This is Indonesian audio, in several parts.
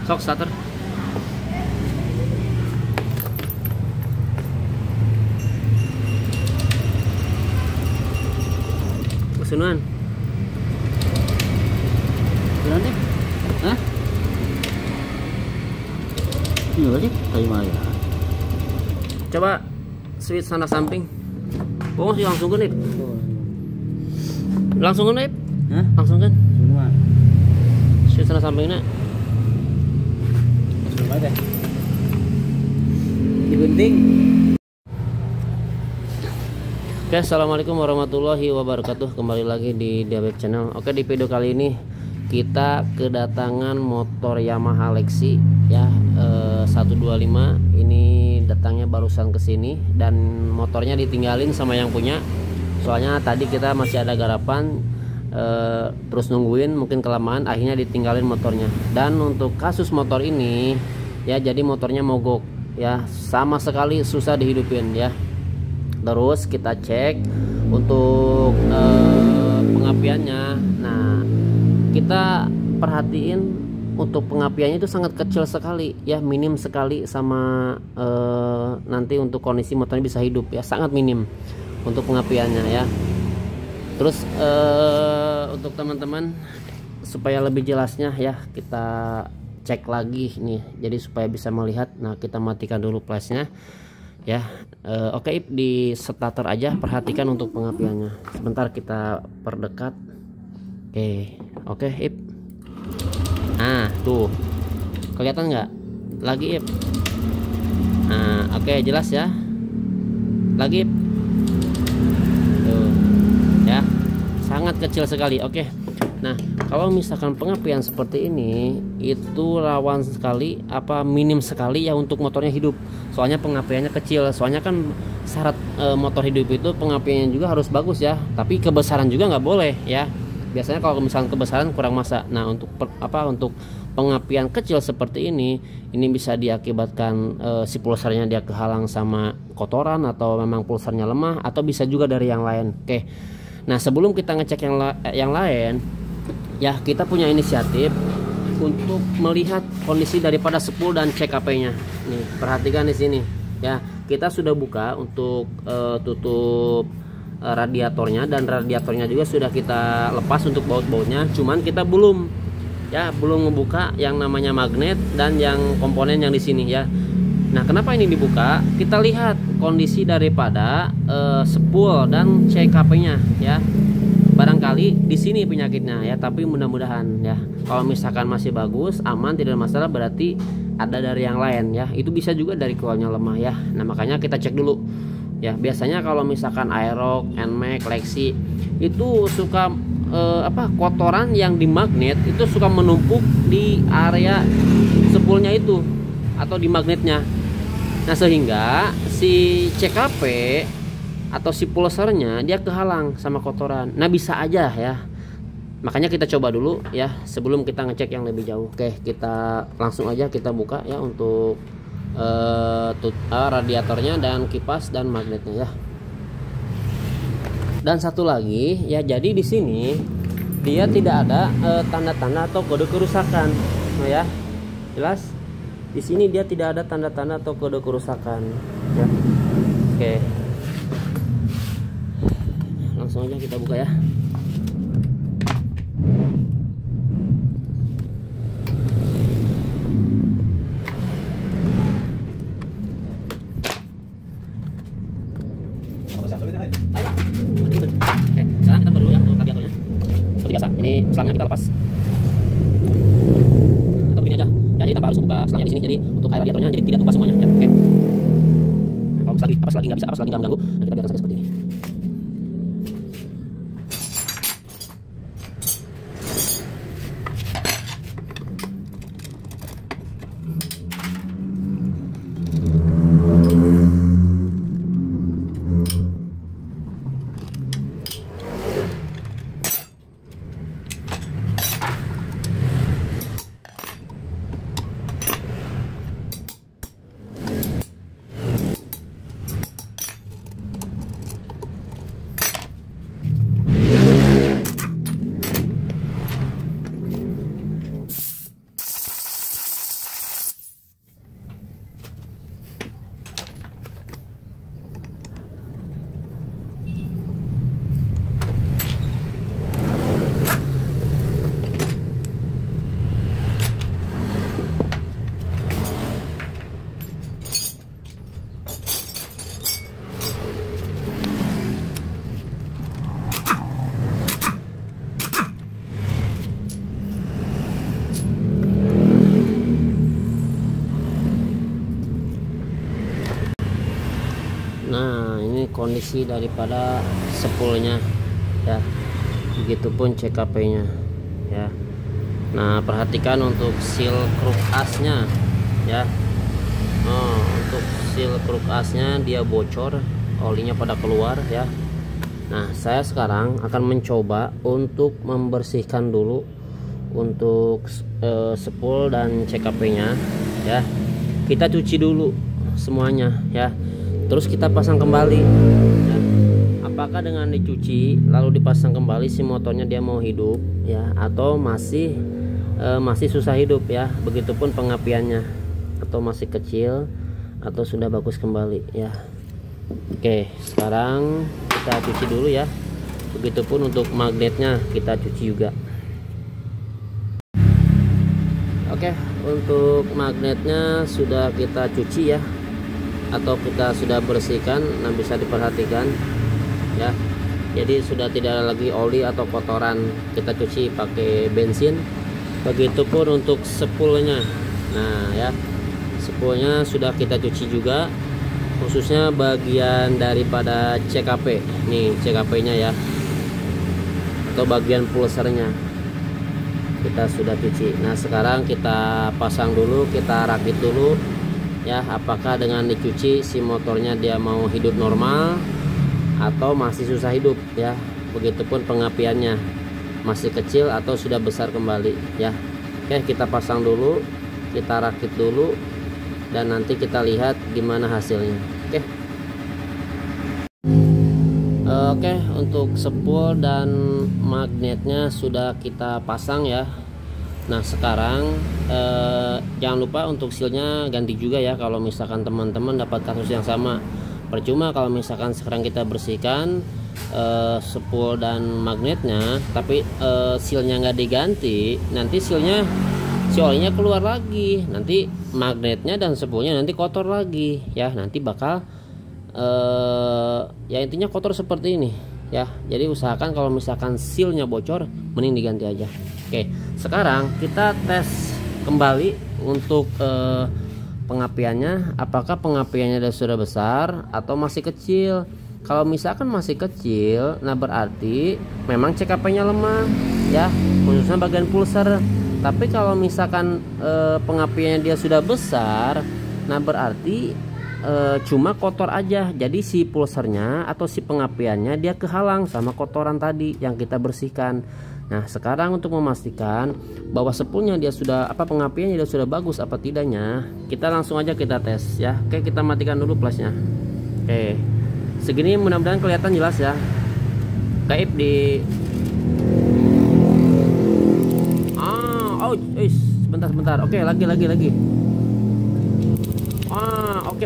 Sok starter. Kesunuan. Jalan deh. Hah? Ini aja kayu maya. Coba switch sana samping. Oh, masih langsung kan, Ip? Langsung kan, Ip? Hah? Langsung kan? Semua. Switch sana sampingnya. Semua deh. Digunting. Oke, assalamualaikum warahmatullahi wabarakatuh. Kembali lagi di Diabeb Channel. Oke, di video kali ini kita kedatangan motor Yamaha Lexi ya, 125. Ini datangnya barusan ke sini dan motornya ditinggalin sama yang punya. Soalnya tadi kita masih ada garapan, terus nungguin mungkin kelamaan, akhirnya ditinggalin motornya. Dan untuk kasus motor ini ya, jadi motornya mogok ya, sama sekali susah dihidupin ya. Terus kita cek untuk pengapiannya. Nah, kita perhatiin untuk pengapiannya itu sangat kecil sekali ya, minim sekali, sama nanti untuk kondisi motornya bisa hidup ya, sangat minim untuk pengapiannya ya. Terus untuk teman-teman supaya lebih jelasnya ya, kita cek lagi nih, jadi supaya bisa melihat. Nah, kita matikan dulu flashnya ya. Oke, Ip, di starter aja, perhatikan untuk pengapiannya. Sebentar kita perdekat. Oke, Ip. Nah, tuh kelihatan nggak? Lagi, Ip. Nah, oke, jelas ya. Lagi, Ip. Tuh ya, sangat kecil sekali. Oke. Nah, kalau misalkan pengapian seperti ini itu rawan sekali, minim sekali ya untuk motornya hidup. Soalnya pengapiannya kecil. Soalnya kan syarat motor hidup itu pengapiannya juga harus bagus ya. Tapi kebesaran juga nggak boleh ya. Biasanya kalau misalkan kebesaran kurang masa. Nah, untuk untuk pengapian kecil seperti ini bisa diakibatkan si pulsarnya dia kehalang sama kotoran, atau memang pulsarnya lemah, atau bisa juga dari yang lain. Oke. Nah, sebelum kita ngecek yang lain ya, kita punya inisiatif untuk melihat kondisi daripada spool dan CKP-nya. Nih, perhatikan di sini ya. Kita sudah buka untuk tutup radiatornya, dan radiatornya juga sudah kita lepas untuk baut-bautnya. Cuman kita belum ngebuka yang namanya magnet dan yang komponen yang di sini ya. Nah, kenapa ini dibuka? Kita lihat kondisi daripada spool dan CKP-nya ya. Barangkali di sini penyakitnya ya, tapi mudah-mudahan ya. Kalau misalkan masih bagus, aman, tidak ada masalah, berarti ada dari yang lain ya. Itu bisa juga dari coilnya lemah ya. Nah, makanya kita cek dulu ya. Biasanya kalau misalkan Aerox, Nmax, Lexi itu suka kotoran yang di magnet itu suka menumpuk di area spoolnya itu atau di magnetnya. Nah, sehingga si CKP atau si pulsernya dia kehalang sama kotoran. Nah, bisa aja ya. Makanya kita coba dulu ya sebelum kita ngecek yang lebih jauh. Oke, kita langsung aja kita buka ya untuk radiatornya dan kipas dan magnetnya ya. Dan satu lagi ya, jadi di sini dia tidak ada tanda-tanda atau kode kerusakan. Nah ya, jelas di sini dia tidak ada tanda-tanda atau kode kerusakan ya. Oke, langsung aja kita buka ya. Sekarang kita perlu ya untuk radiatornya. Seperti biasa, ini selangnya kita lepas. Atau begini aja. Jadi tanpa harus buka selangnya di sini. Jadi untuk air radiatornya jadi tidak tumpah semuanya ya. Oke. Kalau lagi nggak bisa, lagi nggak mengganggu, nah kita biarkan saja seperti ini. kondisi daripada spoolnya ya, begitupun CKP-nya ya. Nah, perhatikan untuk seal kruk asnya ya. Untuk seal kruk asnya dia bocor, olinya pada keluar ya. Nah, saya sekarang akan mencoba untuk membersihkan dulu untuk spool dan CKP-nya ya. Kita cuci dulu semuanya ya, terus kita pasang kembali ya. Apakah dengan dicuci lalu dipasang kembali si motornya dia mau hidup ya, atau masih susah hidup ya. Begitupun pengapiannya, atau masih kecil atau sudah bagus kembali ya. Oke, sekarang kita cuci dulu ya. Begitupun untuk magnetnya kita cuci juga. Oke, untuk magnetnya sudah kita cuci ya, atau kita sudah bersihkan. Nah, bisa diperhatikan ya, jadi sudah tidak ada lagi oli atau kotoran. Kita cuci pakai bensin. Begitupun untuk spoolnya. Nah ya, spoolnya sudah kita cuci juga, khususnya bagian daripada CKP. Nih CKP nya ya, atau bagian pulsernya kita sudah cuci. Nah, sekarang kita pasang dulu, kita rakit dulu ya, apakah dengan dicuci si motornya dia mau hidup normal atau masih susah hidup ya. Begitupun pengapiannya, masih kecil atau sudah besar kembali ya. Oke, kita pasang dulu, kita rakit dulu, dan nanti kita lihat gimana hasilnya. Oke, untuk spool dan magnetnya sudah kita pasang ya. Nah, sekarang jangan lupa untuk sealnya ganti juga ya, kalau misalkan teman-teman dapat kasus yang sama. Percuma kalau misalkan sekarang kita bersihkan spool dan magnetnya, tapi sealnya nggak diganti, nanti si olinya keluar lagi, nanti magnetnya dan spoolnya nanti kotor lagi ya. Nanti bakal ya intinya kotor seperti ini ya. Jadi usahakan kalau misalkan sealnya bocor, mending diganti aja. Oke, sekarang kita tes kembali untuk pengapiannya, apakah pengapiannya sudah besar atau masih kecil. Kalau misalkan masih kecil, nah berarti memang CKP-nya lemah ya, khususnya bagian pulser. Tapi kalau misalkan pengapiannya dia sudah besar, nah berarti cuma kotor aja. Jadi si pulsernya atau si pengapiannya dia kehalang sama kotoran tadi yang kita bersihkan. Nah, sekarang untuk memastikan bahwa spoolnya dia sudah pengapiannya dia sudah bagus apa tidaknya, kita langsung aja kita tes ya. Oke, kita matikan dulu plusnya. Oke, segini mudah-mudahan kelihatan jelas ya. Kaib di sebentar. Oke, lagi.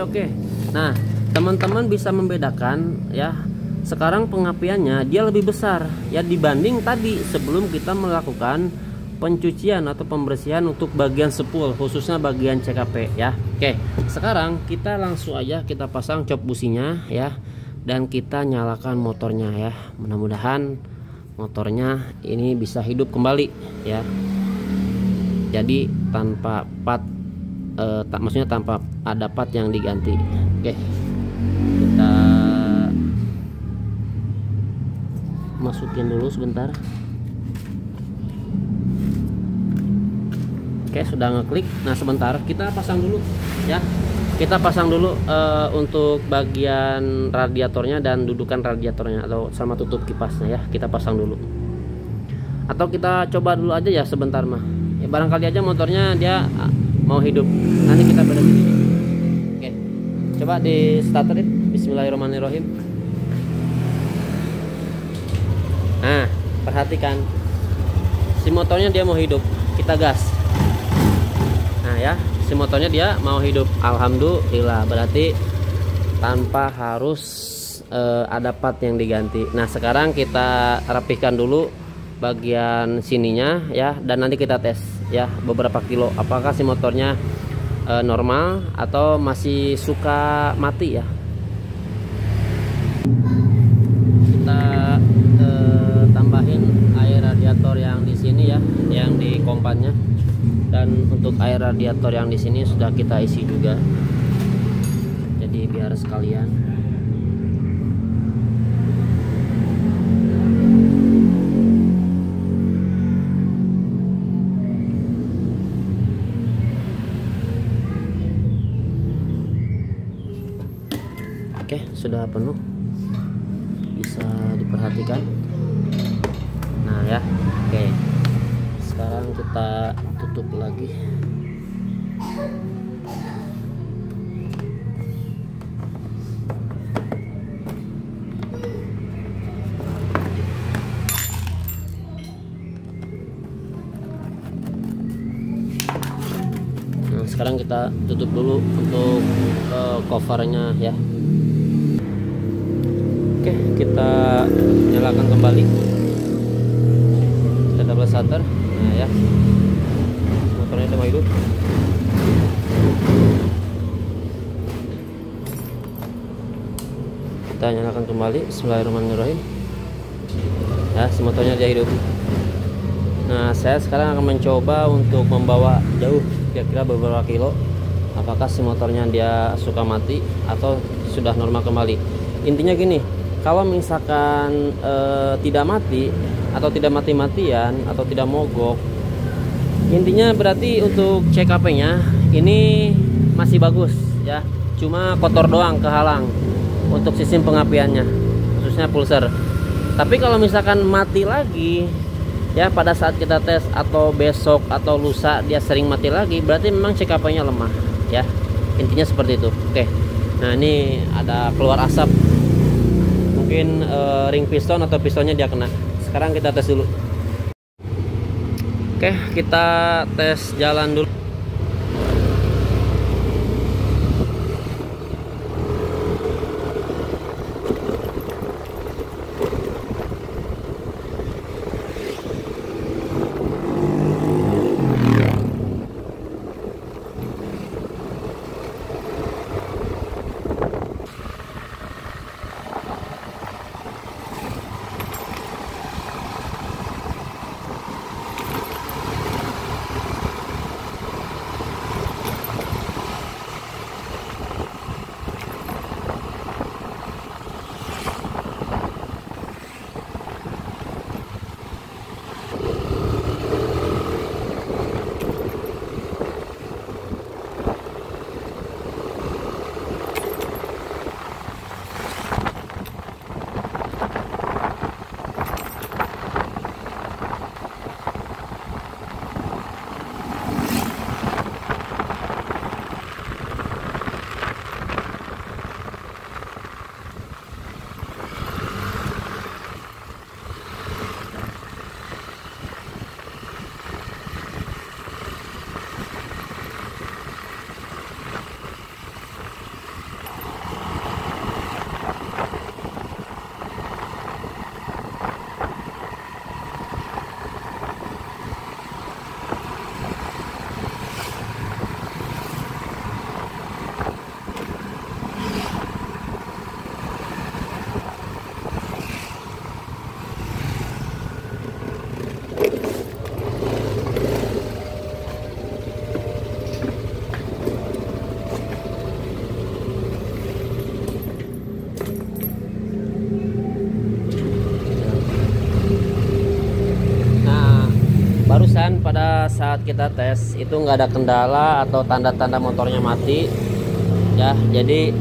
Oke. Nah, teman-teman bisa membedakan ya. Sekarang pengapiannya dia lebih besar ya dibanding tadi sebelum kita melakukan pencucian atau pembersihan untuk bagian spool, khususnya bagian CKP ya. Oke, sekarang kita langsung aja kita pasang cop businya ya, dan kita nyalakan motornya ya. Mudah-mudahan motornya ini bisa hidup kembali ya. Jadi tanpa part maksudnya tanpa ada part yang diganti. Oke, kita masukin dulu sebentar. Oke, sudah ngeklik. Nah, sebentar kita pasang dulu ya. Kita pasang dulu untuk bagian radiatornya dan dudukan radiatornya atau sama tutup kipasnya ya. Kita pasang dulu. Atau kita coba dulu aja ya sebentar mah. Ya, barangkali aja motornya dia mau hidup. Nanti kita beresin ini. Oke. Coba di starterin. Bismillahirrahmanirrahim. Nah, perhatikan si motornya dia mau hidup, kita gas. Nah ya, si motornya dia mau hidup, alhamdulillah, berarti tanpa harus ada part yang diganti. Nah, sekarang kita rapihkan dulu bagian sininya ya, dan nanti kita tes ya beberapa kilo apakah si motornya normal atau masih suka mati ya. Kita tambahin air radiator yang di sini ya, yang di kompannya, dan untuk air radiator yang di sini sudah kita isi juga, jadi biar sekalian. sudah penuh, bisa diperhatikan. Nah ya, oke, sekarang kita tutup lagi. Nah, sekarang kita tutup dulu untuk covernya ya. Oke, kita nyalakan kembali. Kita double shutter. Nah ya, motornya udah mau hidup. Kita nyalakan kembali. Bismillahirrahmanirrahim. Ya, si motornya dia hidup. Nah, saya sekarang akan mencoba untuk membawa jauh, kira-kira beberapa kilo. Apakah si motornya dia suka mati atau sudah normal kembali. Intinya gini, kalau misalkan tidak mati atau tidak mati-matian atau tidak mogok, intinya berarti untuk CKP-nya ini masih bagus ya. Cuma kotor doang, kehalang untuk sistem pengapiannya, khususnya pulser. Tapi kalau misalkan mati lagi ya pada saat kita tes, atau besok atau lusa dia sering mati lagi, berarti memang CKP-nya lemah ya. Intinya seperti itu. Oke. Nah, ini ada keluar asap. Mungkin ring piston atau pistonnya dia kena. Sekarang kita tes dulu. Oke, kita tes jalan dulu. Barusan pada saat kita tes itu nggak ada kendala atau tanda-tanda motornya mati ya. Jadi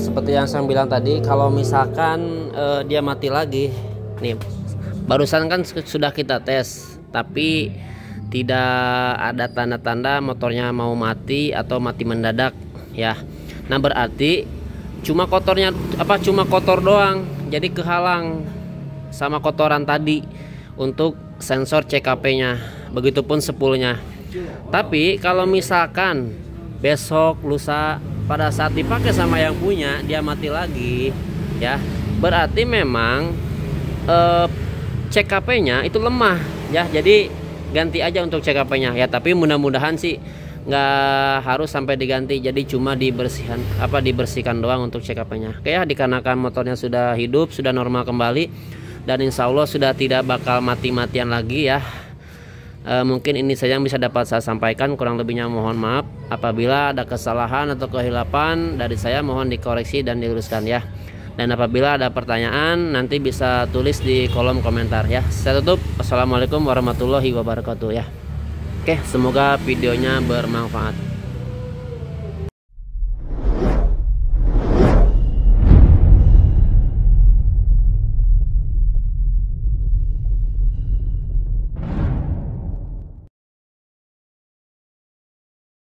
seperti yang saya bilang tadi, kalau misalkan dia mati lagi nih, barusan kan sudah kita tes tapi tidak ada tanda-tanda motornya mau mati atau mati mendadak ya. Nah, berarti cuma kotor doang, jadi kehalang sama kotoran tadi untuk sensor CKP-nya, begitupun spoolnya. Tapi kalau misalkan besok lusa pada saat dipakai sama yang punya dia mati lagi ya, berarti memang CKP-nya itu lemah ya. Jadi ganti aja untuk CKP-nya ya, tapi mudah-mudahan sih nggak harus sampai diganti, jadi cuma dibersihkan doang untuk CKP-nya. Oke ya, dikarenakan motornya sudah hidup, sudah normal kembali, dan insya Allah sudah tidak bakal mati-matian lagi ya. Mungkin ini saja yang bisa dapat saya sampaikan, kurang lebihnya mohon maaf. Apabila ada kesalahan atau kehilapan dari saya, mohon dikoreksi dan diluruskan ya. Dan apabila ada pertanyaan nanti bisa tulis di kolom komentar ya. Saya tutup. Wassalamualaikum warahmatullahi wabarakatuh ya. Oke, semoga videonya bermanfaat.